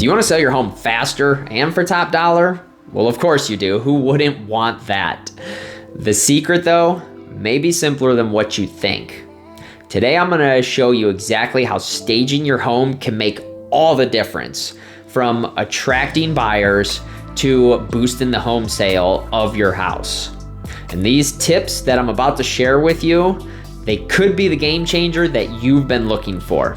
Do you want to sell your home faster and for top dollar? Well, of course you do. Who wouldn't want that? The secret though, may be simpler than what you think. Today I'm gonna show you exactly how staging your home can make all the difference, from attracting buyers to boosting the home sale of your house. And these tips that I'm about to share with you, they could be the game changer that you've been looking for.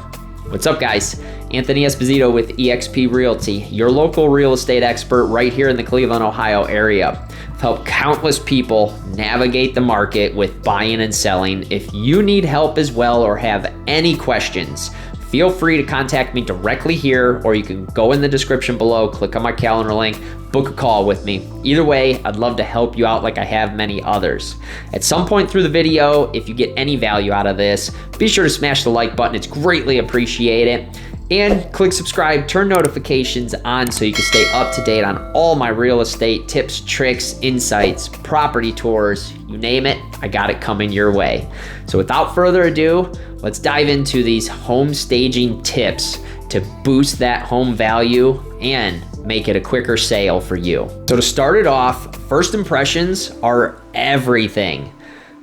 What's up, guys? Anthony Esposito with eXp Realty, your local real estate expert right here in the Cleveland, Ohio area. I've helped countless people navigate the market with buying and selling. If you need help as well or have any questions, feel free to contact me directly here, or you can go in the description below, click on my calendar link, book a call with me. Either way, I'd love to help you out like I have many others. At some point through the video, if you get any value out of this, be sure to smash the like button. It's greatly appreciated. And click subscribe, turn notifications on so you can stay up to date on all my real estate tips, tricks, insights, property tours, you name it, I got it coming your way. So without further ado, let's dive into these home staging tips to boost that home value and make it a quicker sale for you. So to start it off, first impressions are everything.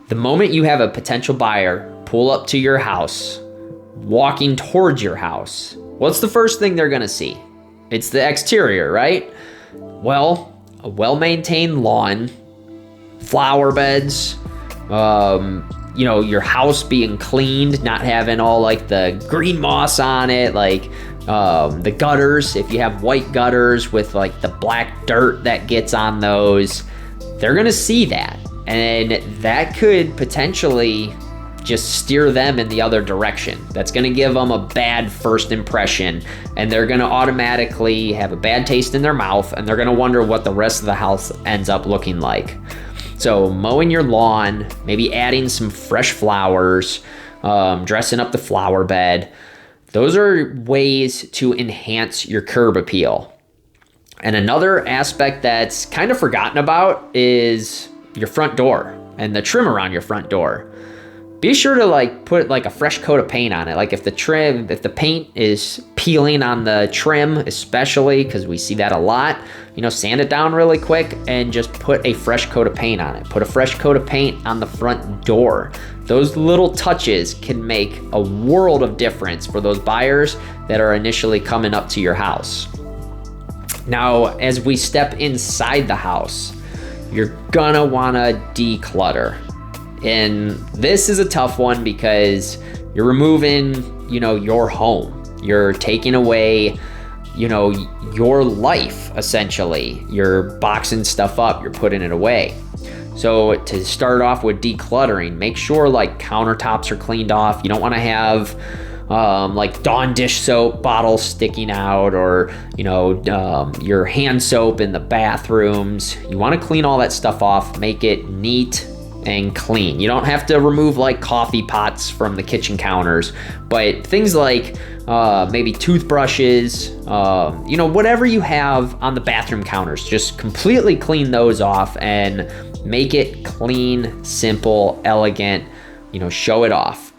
The moment you have a potential buyer pull up to your house, walking towards your house, what's the first thing they're gonna see? It's the exterior, right? Well, a well-maintained lawn, flower beds, your house being cleaned, not having all like the green moss on it, like the gutters, if you have white gutters with like the black dirt that gets on those, they're gonna see that. And that could potentially just steer them in the other direction. That's gonna give them a bad first impression, and they're gonna automatically have a bad taste in their mouth, and they're gonna wonder what the rest of the house ends up looking like. So mowing your lawn, maybe adding some fresh flowers, dressing up the flower bed, those are ways to enhance your curb appeal. And another aspect that's kind of forgotten about is your front door and the trim around your front door. Be sure to put a fresh coat of paint on it. Like if the paint is peeling on the trim, especially because we see that a lot, sand it down really quick and just put a fresh coat of paint on it. Put a fresh coat of paint on the front door. Those little touches can make a world of difference for those buyers that are initially coming up to your house. Now, as we step inside the house, you're gonna wanna declutter. And this is a tough one because you're removing, your home. You're taking away, your life, essentially. You're boxing stuff up, you're putting it away. So to start off with decluttering, make sure countertops are cleaned off. You don't wanna have Dawn dish soap bottles sticking out, or your hand soap in the bathrooms. You wanna clean all that stuff off, make it neat and clean. You don't have to remove coffee pots from the kitchen counters, but things like maybe toothbrushes, whatever you have on the bathroom counters, just completely clean those off and make it clean, simple, elegant, show it off.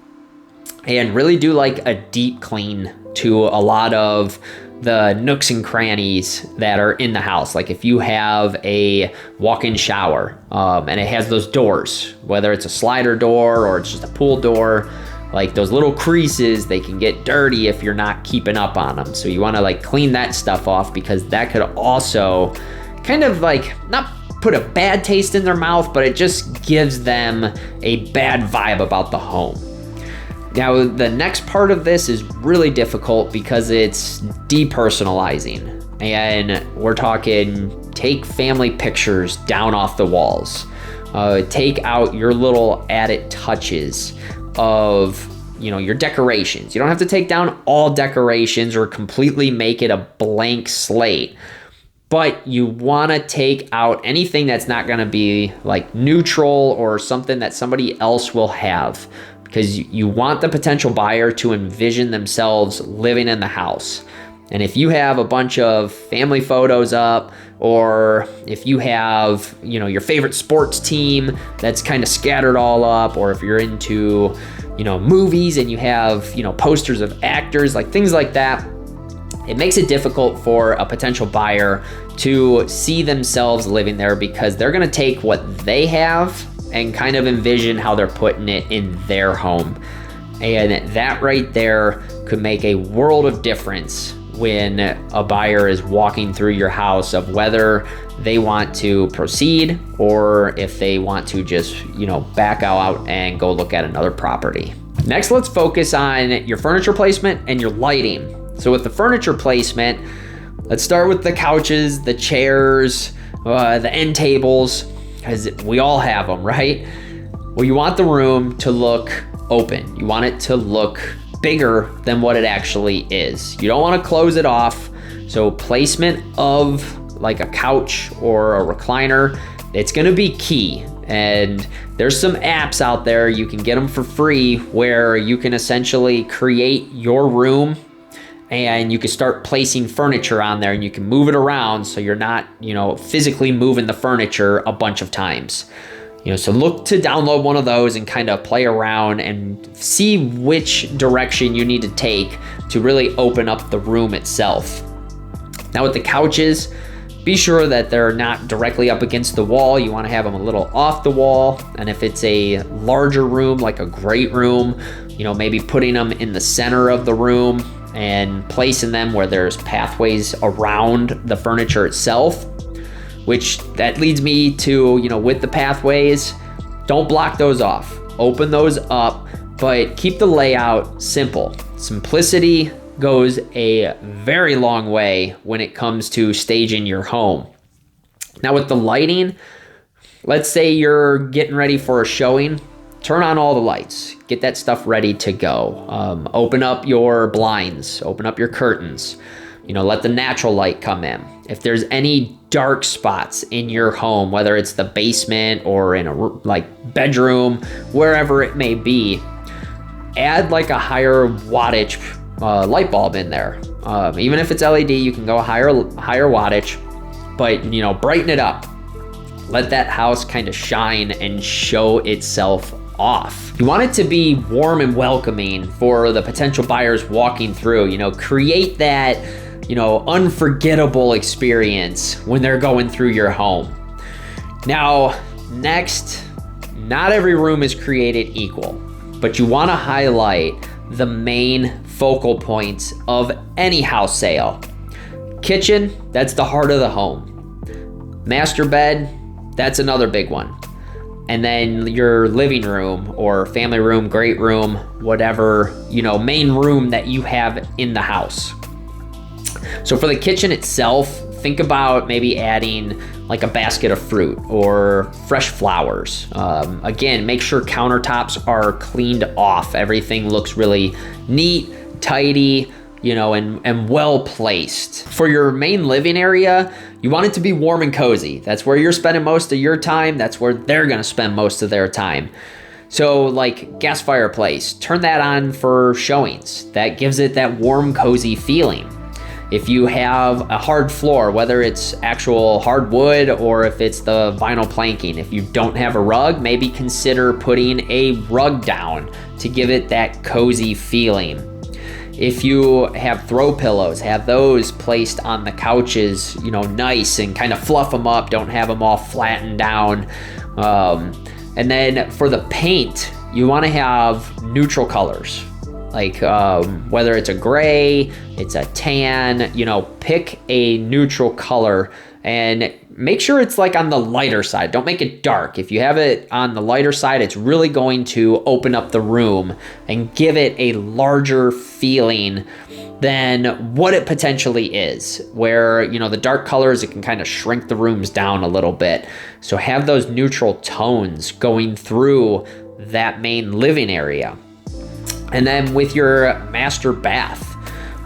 And really do a deep clean to a lot of the nooks and crannies that are in the house. Like if you have a walk-in shower and it has those doors, whether it's a slider door or it's just a pool door, those little creases, they can get dirty if you're not keeping up on them. So you want to clean that stuff off, because that could also kind of not put a bad taste in their mouth, but it just gives them a bad vibe about the home. Now, the next part of this is really difficult because it's depersonalizing. And we're talking take family pictures down off the walls. Take out your little added touches of, your decorations. You don't have to take down all decorations or completely make it a blank slate. But you want to take out anything that's not going to be neutral or something that somebody else will have, because you want the potential buyer to envision themselves living in the house. And if you have a bunch of family photos up, or if you have, your favorite sports team that's kind of scattered all up, or if you're into, movies and you have, posters of actors, things like that, it makes it difficult for a potential buyer to see themselves living there, because they're gonna take what they have and kind of envision how they're putting it in their home. And that right there could make a world of difference when a buyer is walking through your house, of whether they want to proceed or if they want to just, back out and go look at another property. Next, let's focus on your furniture placement and your lighting. So with the furniture placement, let's start with the couches, the chairs, the end tables, because we all have them, right? Well, you want the room to look open. You want it to look bigger than what it actually is. You don't want to close it off. So placement of like a couch or a recliner, it's going to be key. And there's some apps out there, you can get them for free, where you can essentially create your room and you can start placing furniture on there, and you can move it around so you're not, physically moving the furniture a bunch of times. So look to download one of those and kind of play around and see which direction you need to take to really open up the room itself. Now with the couches, be sure that they're not directly up against the wall. You want to have them a little off the wall. And if it's a larger room, like a great room, maybe putting them in the center of the room and placing them where there's pathways around the furniture itself. Which that leads me to, with the pathways, don't block those off. Open those up, but keep the layout simple. Simplicity goes a very long way when it comes to staging your home. Now with the lighting, let's say you're getting ready for a showing, turn on all the lights, get that stuff ready to go. Open up your blinds, open up your curtains, let the natural light come in. If there's any dark spots in your home, whether it's the basement or in a bedroom, wherever it may be, add like a higher wattage light bulb in there. Even if it's LED, you can go higher wattage, but brighten it up. Let that house kind of shine and show itself off. You want it to be warm and welcoming for the potential buyers walking through. Create that unforgettable experience when they're going through your home. Now, next, not every room is created equal, but you want to highlight the main focal points of any house sale. Kitchen, that's the heart of the home. Master bed, that's another big one. And then your living room or family room, great room, whatever, main room that you have in the house. So for the kitchen itself, think about maybe adding like a basket of fruit or fresh flowers. Again, make sure countertops are cleaned off. Everything looks really neat, tidy, and well placed. For your main living area, you want it to be warm and cozy. That's where you're spending most of your time. That's where they're gonna spend most of their time. So like gas fireplace, turn that on for showings. That gives it that warm, cozy feeling. If you have a hard floor, whether it's actual hardwood or if it's the vinyl planking, if you don't have a rug, maybe consider putting a rug down to give it that cozy feeling. If you have throw pillows, have those placed on the couches, nice, and kind of fluff them up, don't have them all flattened down. And then for the paint, you want to have neutral colors. Like whether it's a gray, it's a tan, pick a neutral color and make sure it's like on the lighter side. Don't make it dark. If you have it on the lighter side, it's really going to open up the room and give it a larger feeling than what it potentially is. Where, the dark colors, it can kind of shrink the rooms down a little bit. So have those neutral tones going through that main living area. And then with your master bath,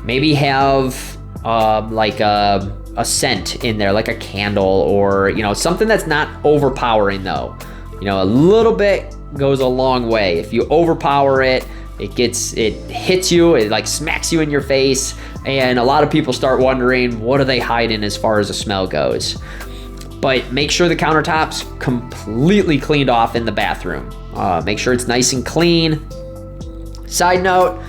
maybe have like a scent in there, like a candle or, something that's not overpowering though. A little bit goes a long way. If you overpower it, it hits you, it like smacks you in your face. And a lot of people start wondering, what are they hiding as far as the smell goes? But make sure the countertop's completely cleaned off in the bathroom. Make sure it's nice and clean. Side note,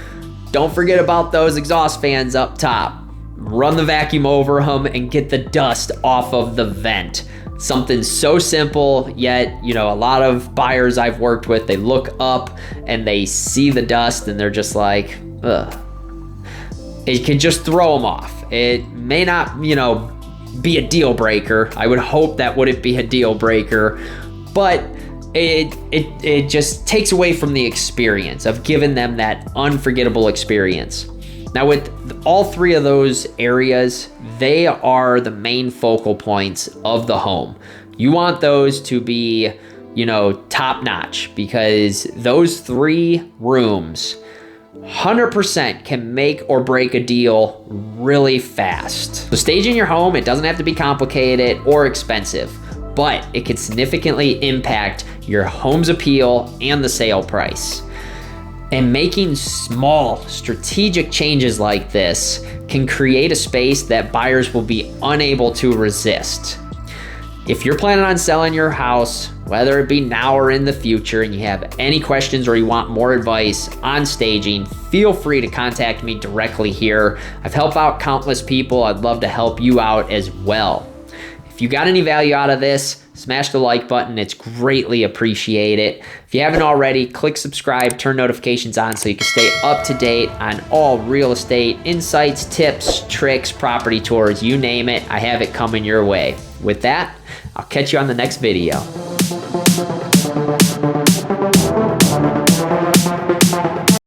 don't forget about those exhaust fans up top. run the vacuum over them and get the dust off of the vent. Something so simple, yet, you know, a lot of buyers I've worked with, they look up and they see the dust and they're just like, ugh. It can just throw them off. It may not, you know, be a deal breaker. I would hope that wouldn't be a deal breaker, but it just takes away from the experience of giving them that unforgettable experience. Now with all three of those areas, they are the main focal points of the home. You want those to be, you know, top notch, because those three rooms 100% can make or break a deal really fast. So staging your home, it doesn't have to be complicated or expensive, but it can significantly impact your home's appeal and the sale price. And making small strategic changes like this can create a space that buyers will be unable to resist. If you're planning on selling your house, whether it be now or in the future, and you have any questions or you want more advice on staging, feel free to contact me directly here. I've helped out countless people. I'd love to help you out as well. If you got any value out of this, smash the like button. It's greatly appreciated. If you haven't already, click subscribe, turn notifications on so you can stay up to date on all real estate insights, tips, tricks, property tours, you name it. I have it coming your way. With that, I'll catch you on the next video.